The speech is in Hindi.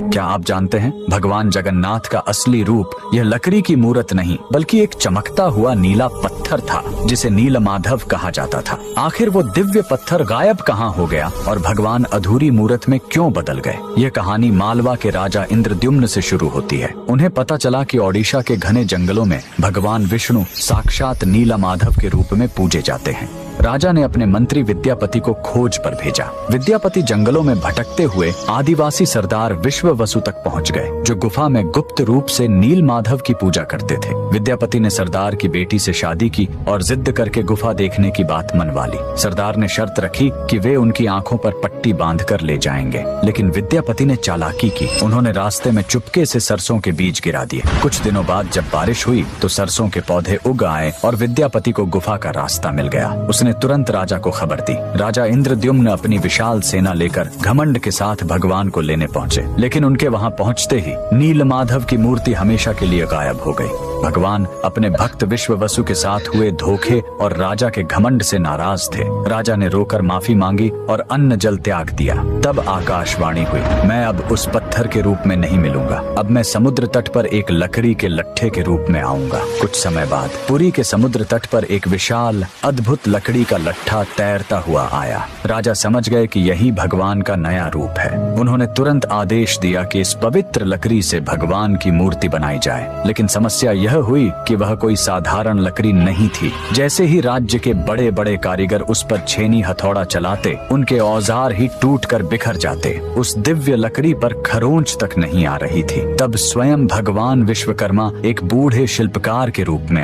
क्या आप जानते हैं भगवान जगन्नाथ का असली रूप यह लकड़ी की मूर्त नहीं बल्कि एक चमकता हुआ नीला पत्थर था जिसे नीलमाधव कहा जाता था। आखिर वो दिव्य पत्थर गायब कहाँ हो गया और भगवान अधूरी मूर्त में क्यों बदल गए? यह कहानी मालवा के राजा इंद्रद्युम्न से शुरू होती है। उन्हें पता चला कि ओडिशा के घने जंगलों में भगवान विष्णु साक्षात नीलमाधव के रूप में पूजे जाते हैं। राजा ने अपने मंत्री विद्यापति को खोज पर भेजा। विद्यापति जंगलों में भटकते हुए आदिवासी सरदार विश्ववसु तक पहुंच गए, जो गुफा में गुप्त रूप से नीलमाधव की पूजा करते थे। विद्यापति ने सरदार की बेटी से शादी की और जिद करके गुफा देखने की बात मनवा ली। सरदार ने शर्त रखी कि वे उनकी आंखों पर पट्टी बांधकर ले जाएंगे, लेकिन विद्यापति ने चालाकी की। उन्होंने रास्ते में चुपके से सरसों के बीज गिरा दिए। कुछ दिनों बाद जब बारिश हुई तो सरसों के पौधे उग आए और विद्यापति को गुफा का रास्ता मिल गया। उसने तुरंत राजा को खबर दी। राजा इंद्रद्युम्न अपनी विशाल सेना लेकर घमंड के साथ भगवान को लेने पहुंचे, लेकिन उनके वहां पहुंचते ही नीलमाधव की मूर्ति हमेशा के लिए गायब हो गई। भगवान अपने भक्त विश्ववसु के साथ हुए धोखे और राजा के घमंड से नाराज थे। राजा ने रोकर माफी मांगी और अन्न जल त्याग दिया। तब आकाशवाणी हुई, मैं अब उस पत्थर के रूप में नहीं मिलूंगा, अब मैं समुद्र तट पर एक लकड़ी के लट्ठे के रूप में आऊंगा। कुछ समय बाद पुरी के समुद्र तट पर एक विशाल अद्भुत लकड़ी का लट्ठा तैरता हुआ आया। राजा समझ गए कि यही भगवान का नया रूप है। उन्होंने तुरंत आदेश दिया कि इस पवित्र लकड़ी से भगवान की मूर्ति बनाई जाए, लेकिन समस्या यह हुई कि वह कोई साधारण लकड़ी नहीं थी। जैसे ही राज्य के बड़े बड़े कारीगर उस पर छेनी हथौड़ा चलाते, उनके औजार ही टूटकर बिखर जाते। उस दिव्य लकड़ी पर खरोंच तक नहीं आ रही थी। तब स्वयं भगवान विश्वकर्मा एक बूढ़े शिल्पकार के रूप में